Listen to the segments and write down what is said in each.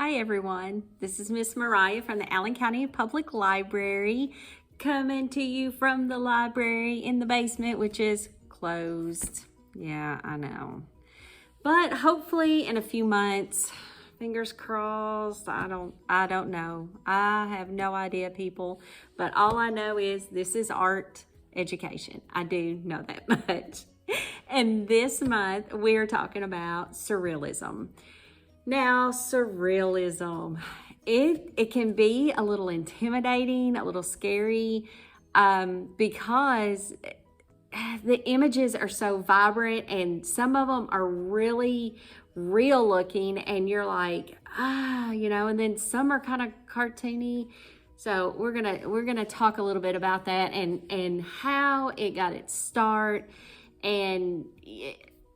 Hi everyone, this is Miss Mariah from the Allen County Public Library, coming to you from the library in the basement, which is closed. Yeah, I know. But hopefully in a few months, fingers crossed, I don't know. I have no idea, people, but all I know is this is art education. I do know that much. And this month we're talking about surrealism. Now, surrealism, it can be a little intimidating, a little scary, because the images are so vibrant and some of them are really real looking and you're like, and then some are kind of cartoony. So we're gonna talk a little bit about that and how it got its start. And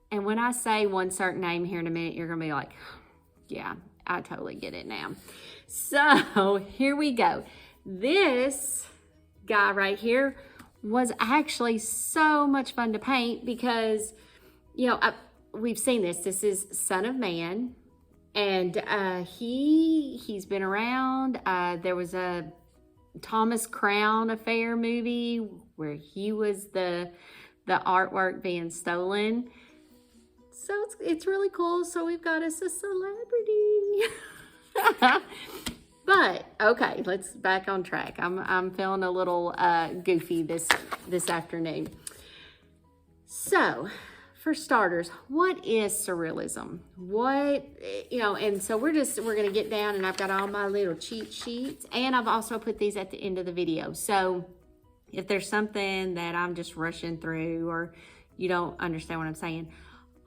when I say one certain name here in a minute, you're gonna be like, yeah, I totally get it now. So here we go. This guy right here was actually so much fun to paint because, we've seen this. This is Son of Man, and he's been around. There was a Thomas Crown Affair movie where he was the artwork being stolen. So it's really cool. So we've got us a celebrity. But okay, let's back on track. I'm feeling a little goofy this afternoon. So for starters, what is surrealism? And so we're gonna get down, and I've got all my little cheat sheets, and I've also put these at the end of the video. So if there's something that I'm just rushing through or you don't understand what I'm saying,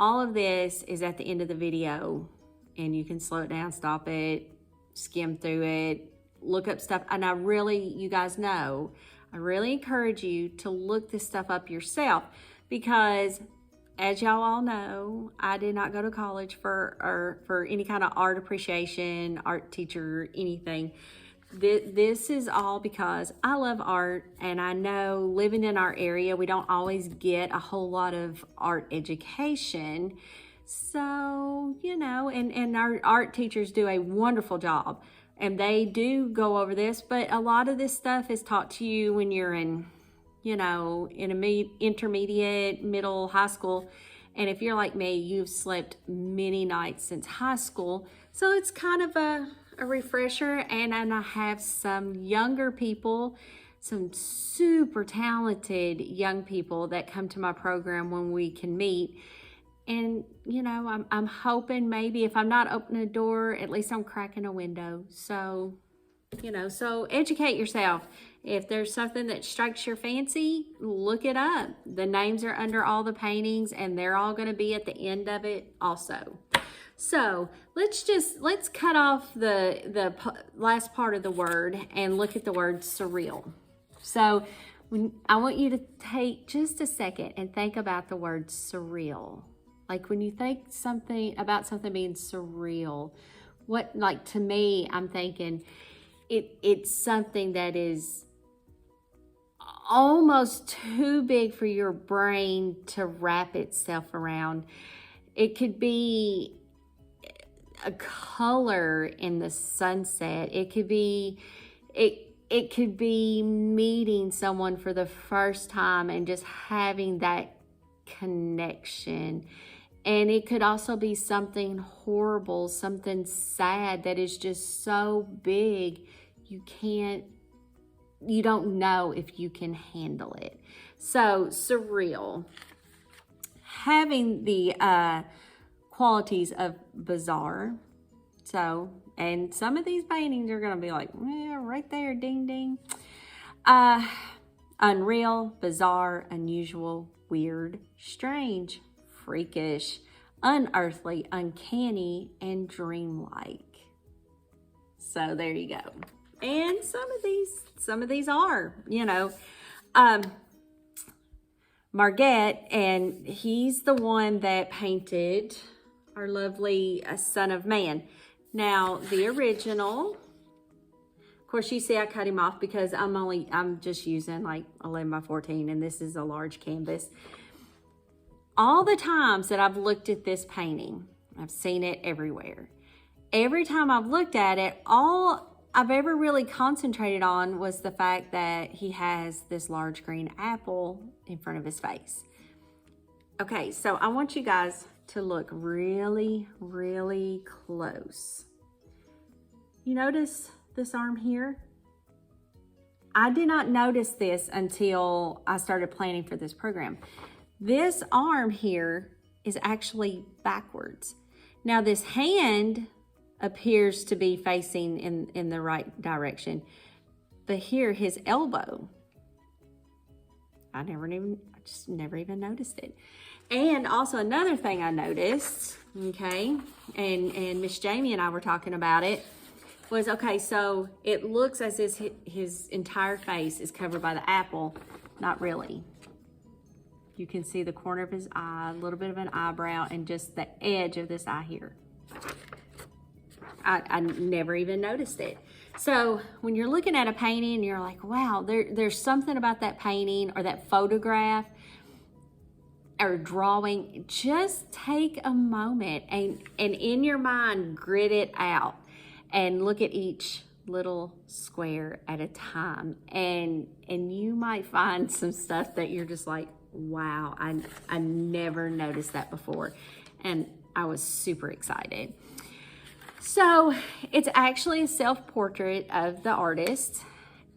all of this is at the end of the video, and you can slow it down, stop it, skim through it, look up stuff. And you guys know, I really encourage you to look this stuff up yourself, because as y'all all know, I did not go to college for any kind of art appreciation, art teacher, anything. This is all because I love art, and I know living in our area, we don't always get a whole lot of art education. So, and our art teachers do a wonderful job, and they do go over this, but a lot of this stuff is taught to you when you're in intermediate, middle, high school. And if you're like me, you've slept many nights since high school. So it's kind of a refresher, and I have some younger people, some super talented young people that come to my program when we can meet. And I'm hoping maybe if I'm not opening a door, at least I'm cracking a window. So so educate yourself. If there's something that strikes your fancy, look it up. The names are under all the paintings, and they're all going to be at the end of it also. So let's cut off the last part of the word and look at the word surreal. So I want you to take just a second and think about the word surreal. Like when you think about something being surreal, to me, I'm thinking it's something that is almost too big for your brain to wrap itself around. It could be a color in the sunset. It could be meeting someone for the first time and just having that connection. And it could also be something horrible, something sad that is just so big you don't know if you can handle it. So surreal, having the qualities of bizarre. So, and some of these paintings are going to be like, yeah, right there, ding, ding. Unreal, bizarre, unusual, weird, strange, freakish, unearthly, uncanny, and dreamlike. So there you go. And some of these are, Marget, and he's the one that painted our lovely Son of Man. Now, the original, of course, you see I cut him off because I'm just using like 11 by 14, and this is a large canvas. All the times that I've looked at this painting, I've seen it everywhere. every time I've looked at it, all I've ever really concentrated on was the fact that he has this large green apple in front of his face. Okay, so I want you guys to look really, really close. You notice this arm here? I did not notice this until I started planning for this program. This arm here is actually backwards. Now this hand appears to be facing in the right direction, but here his elbow, I just never even noticed it. And also another thing I noticed, okay, and Miss Jamie and I were talking about it, was, okay, so it looks as if his entire face is covered by the apple. Not really. You can see the corner of his eye, a little bit of an eyebrow, and just the edge of this eye here. I never even noticed it. So when you're looking at a painting and you're like, wow, there's something about that painting or that photograph or drawing, just take a moment and in your mind, grid it out and look at each little square at a time. And you might find some stuff that you're just like, wow, I never noticed that before. And I was super excited. So it's actually a self-portrait of the artist.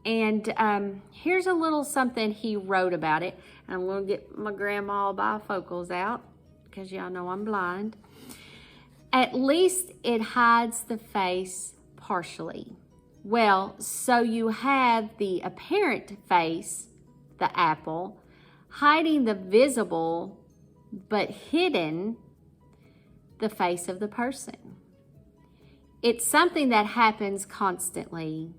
And here's a little something he wrote about it. And I'm going to get my grandma bifocals out because y'all know I'm blind. At least it hides the face partially. Well, so you have the apparent face, the apple, hiding the visible but hidden the face of the person. It's something that happens constantly.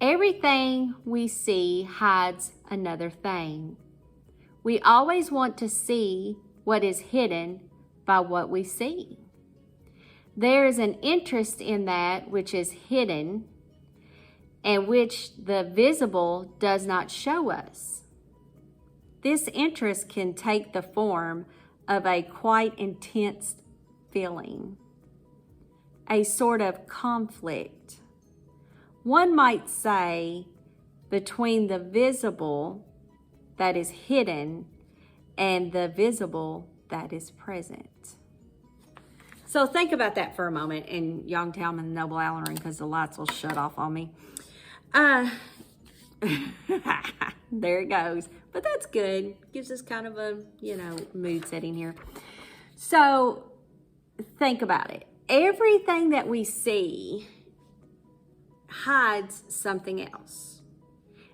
Everything we see hides another thing. We always want to see what is hidden by what we see. There is an interest in that which is hidden and which the visible does not show us. This interest can take the form of a quite intense feeling, a sort of conflict. One might say between the visible that is hidden and the visible that is present. So think about that for a moment, and y'all can tell I'm in Noble Allery because the lights will shut off on me. There it goes. But that's good. Gives us kind of a, mood setting here. So think about it. Everything that we see hides something else.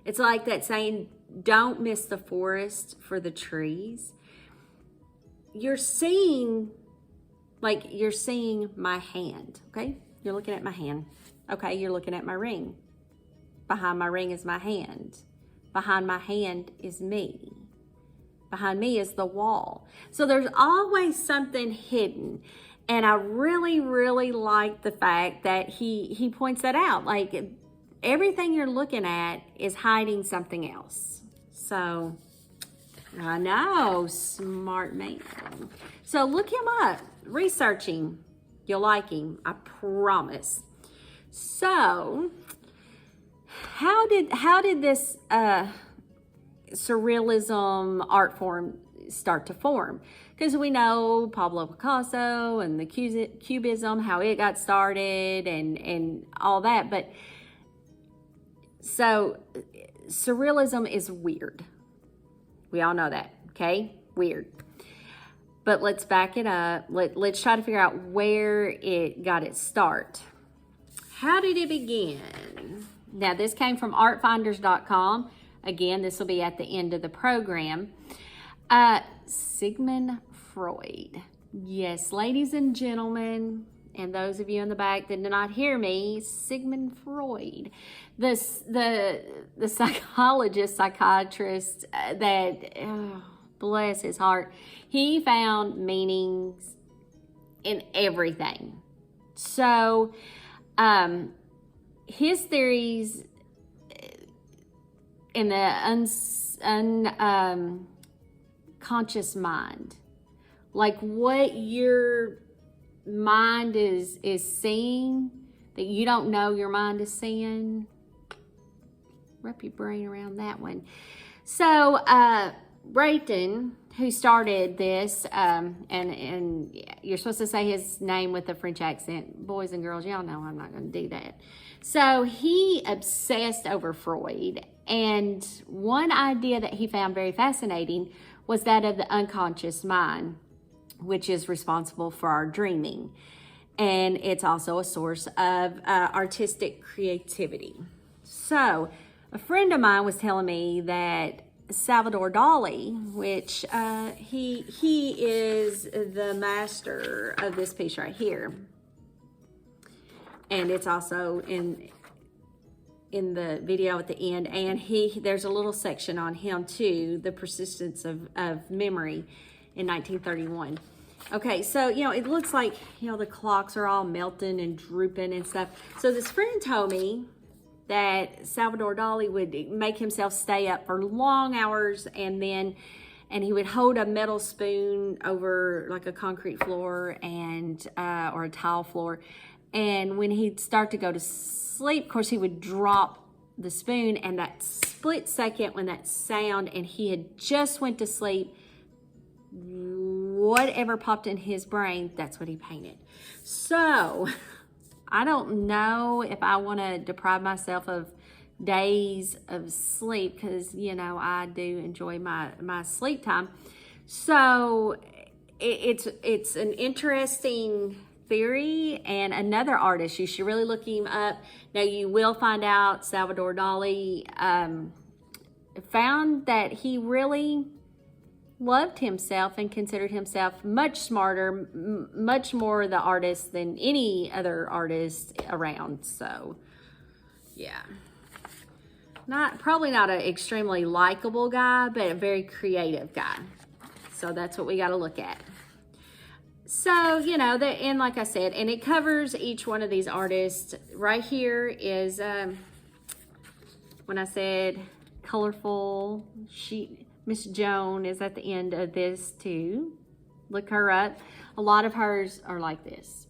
It's like that saying, don't miss the forest for the trees. You're seeing my hand, okay? You're looking at my hand. Okay, you're looking at my ring. Behind my ring is my hand. Behind my hand is me. Behind me is the wall. So there's always something hidden. And I really, really like the fact that he points that out. Like, everything you're looking at is hiding something else. So, I know, smart man. So look him up, researching. You'll like him, I promise. So, how did this surrealism art form start to form? Because we know Pablo Picasso and the Cubism, how it got started and all that. But so surrealism is weird. We all know that, okay? Weird. But let's back it up. Let's try to figure out where it got its start. How did it begin? Now, this came from artfinders.com. Again, this will be at the end of the program. Sigmund Freud. Yes, ladies and gentlemen, and those of you in the back that did not hear me, Sigmund Freud, the psychiatrist that, bless his heart, he found meanings in everything. So, his theories in the unconscious mind, like what you're mind is seeing, that you don't know your mind is seeing. Wrap your brain around that one. So, Brayton, who started this, and you're supposed to say his name with a French accent. Boys and girls, y'all know I'm not going to do that. So he obsessed over Freud, and one idea that he found very fascinating was that of the unconscious mind, which is responsible for our dreaming. And it's also a source of artistic creativity. So a friend of mine was telling me that Salvador Dali, which he is the master of this piece right here, and it's also in the video at the end, and there's a little section on him too, the persistence of memory in 1931. Okay, so it looks like the clocks are all melting and drooping and stuff. So this friend told me that Salvador Dali would make himself stay up for long hours, and he would hold a metal spoon over like a concrete floor or a tile floor, and when he'd start to go to sleep, of course he would drop the spoon, and that split second when that sound, and he had just went to sleep, whatever popped in his brain, that's what he painted. So I don't know if I want to deprive myself of days of sleep, because I do enjoy my sleep time. So it's an interesting theory, and another artist, you should really look him up. Now you will find out Salvador Dali found that he really loved himself and considered himself much smarter, much more the artist than any other artist around. So yeah, probably not an extremely likable guy, but a very creative guy. So that's what we got to look at. So, and like I said, and it covers each one of these artists. Right here is, when I said colorful, Miss Joan is at the end of this too. Look her up. A lot of hers are like this.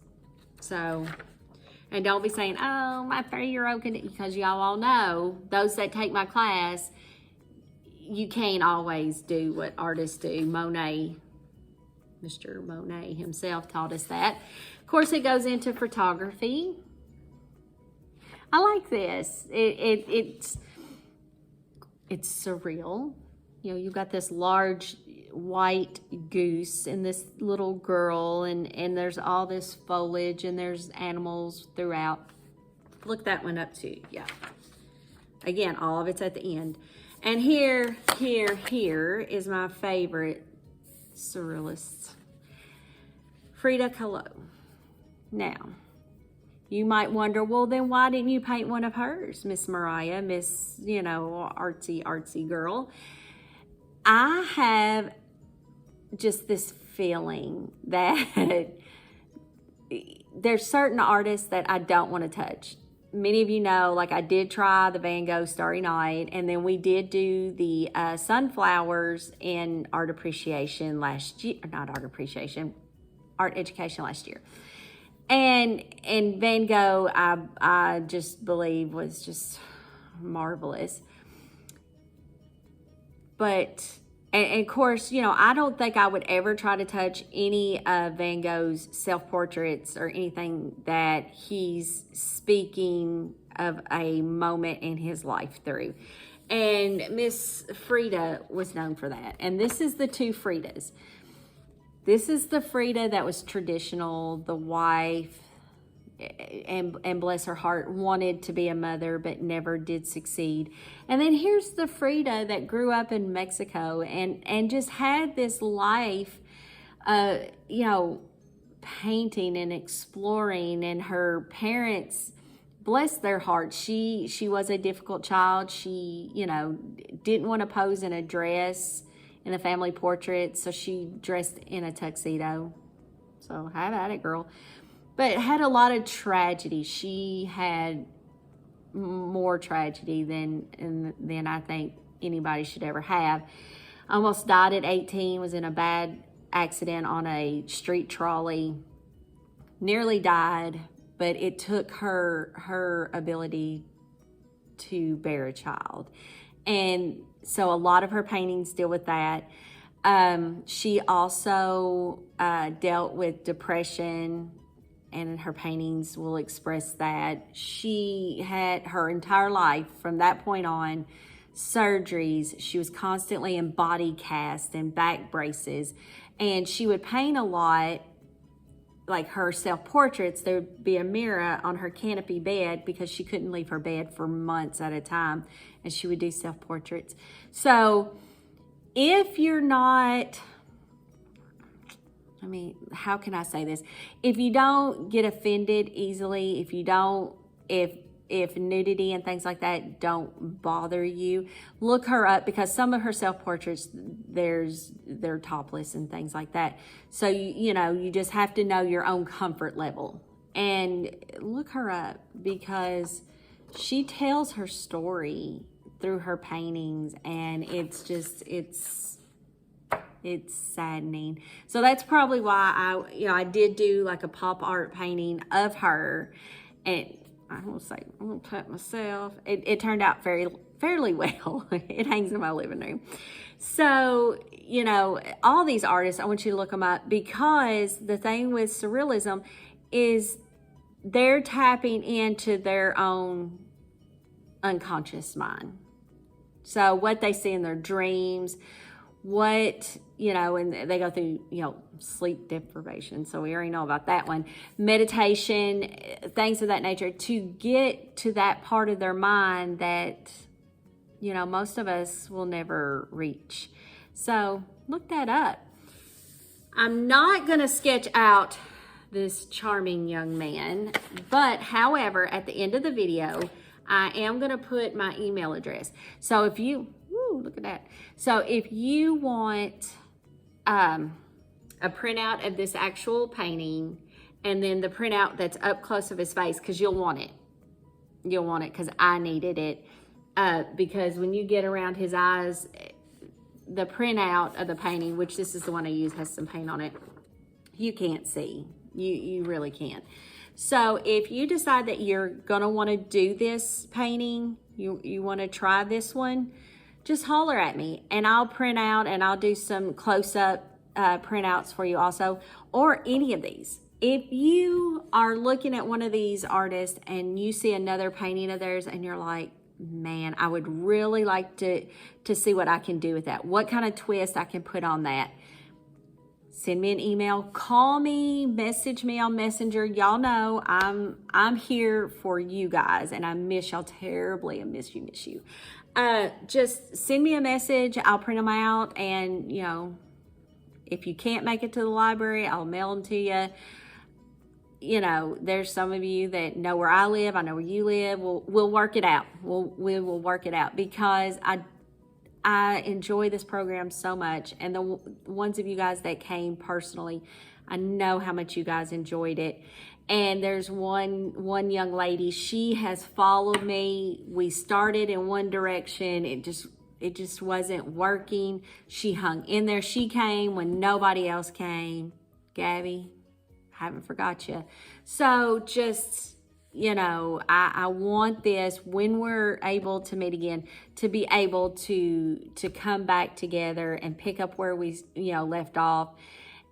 So, and don't be saying, oh, my 3-year-old can, because y'all all know, those that take my class, you can't always do what artists do. Monet, Mr. Monet himself taught us that. Of course, it goes into photography. I like this. It's surreal. You've got this large white goose and this little girl, and there's all this foliage, and there's animals throughout. Look that one up too. Yeah. Again, all of it's at the end. And here is my favorite surrealist, Frida Kahlo. Now, you might wonder, well, then why didn't you paint one of hers, Miss Mariah, Miss, artsy girl? I have just this feeling that there's certain artists that I don't want to touch. Many of you know, like I did try the Van Gogh Starry Night, and then we did do the sunflowers in art appreciation last year, not art appreciation, art education last year. And Van Gogh, I just believe was just marvelous. But, and of course, I don't think I would ever try to touch any of Van Gogh's self-portraits or anything that he's speaking of a moment in his life through. And Miss Frida was known for that. And this is the two Fridas. This is the Frida that was traditional, the wife, and bless her heart, wanted to be a mother but never did succeed. And then here's the Frida that grew up in Mexico and just had this life, painting and exploring. And her parents, bless their hearts, she was a difficult child. She, didn't want to pose in a dress in the family portrait, so she dressed in a tuxedo. So have at it, girl. But had a lot of tragedy. She had more tragedy than I think anybody should ever have. Almost died at 18, was in a bad accident on a street trolley. nearly died, but it took her ability to bear a child. And so a lot of her paintings deal with that. She also dealt with depression, and her paintings will express that. She had her entire life from that point on surgeries. She was constantly in body casts and back braces, and she would paint a lot, like her self-portraits. There would be a mirror on her canopy bed because she couldn't leave her bed for months at a time, and she would do self-portraits. So if you're not, I mean, how can I say this? If you don't get offended easily, if nudity and things like that don't bother you, look her up, because some of her self-portraits, they're topless and things like that. So, you just have to know your own comfort level. And look her up, because she tells her story through her paintings, and it's saddening. So that's probably why I did do like a pop art painting of her, and I'm gonna pat myself. It turned out fairly well. It hangs in my living room. So, all these artists, I want you to look them up, because the thing with Surrealism is they're tapping into their own unconscious mind. So what they see in their dreams, and they go through, sleep deprivation. So we already know about that one. Meditation, things of that nature, to get to that part of their mind that, most of us will never reach. So look that up. I'm not going to sketch out this charming young man, but however, at the end of the video, I am going to put my email address. So if you, look at that. So if you want a printout of this actual painting, and then the printout that's up close of his face, because you'll want it. You'll want it, because I needed it. Because when you get around his eyes, the printout of the painting, which this is the one I use, has some paint on it, you can't see. You really can't. So if you decide that you're going to want to do this painting, you want to try this one, just holler at me, and I'll print out, and I'll do some close-up printouts for you also, or any of these. If you are looking at one of these artists and you see another painting of theirs and you're like, man, I would really like to see what I can do with that, what kind of twist I can put on that, send me an email, call me, message me on Messenger. Y'all know I'm here for you guys, and I miss y'all terribly. I miss you. Just send me a message. I'll print them out, and if you can't make it to the library, I'll mail them to you. There's some of you that know where I live. I know where you live. We'll work it out. We will work it out, because I enjoy this program so much, and the ones of you guys that came personally, I know how much you guys enjoyed it. And there's one young lady, she has followed me. We started in one direction, it just wasn't working. She hung in there. She came when nobody else came. Gabby, I haven't forgot you. So just, I want this, when we're able to meet again, to be able to come back together and pick up where we, left off.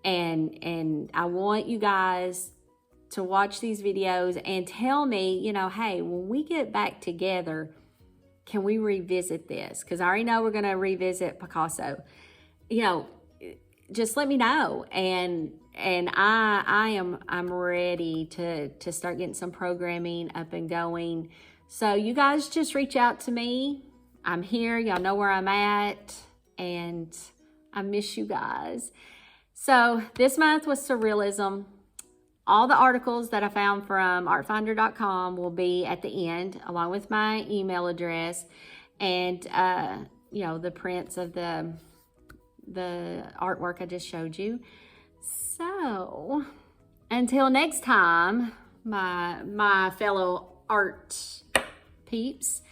And I want you guys to watch these videos and tell me, hey, when we get back together, can we revisit this? Because I already know we're going to revisit Picasso. Just let me know. And I'm ready to start getting some programming up and going. So you guys just reach out to me. I'm here. Y'all know where I'm at. And I miss you guys. So this month was Surrealism. All the articles that I found from artfinder.com will be at the end, along with my email address and, the prints of the artwork I just showed you. So until next time, my fellow art peeps,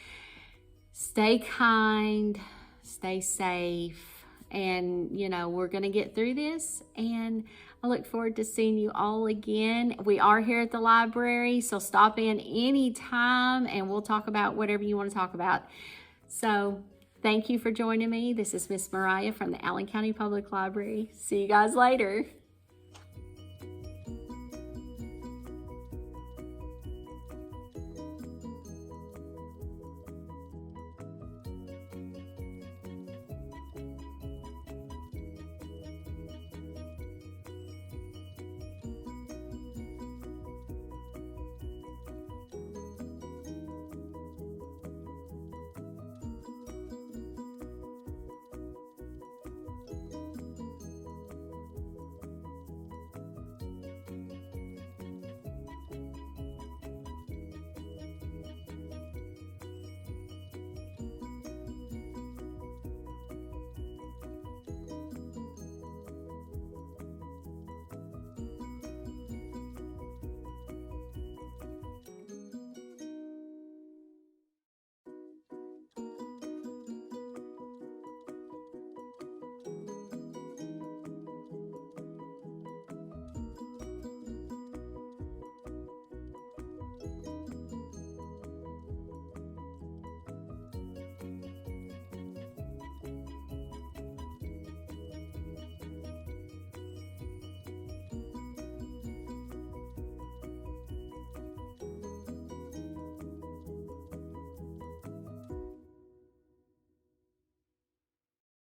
stay kind, stay safe, and we're gonna get through this, and I look forward to seeing you all again. We are here at the library, so stop in anytime and we'll talk about whatever you want to talk about. So thank you for joining me. This is Miss Mariah from the Allen County Public Library. See you guys later.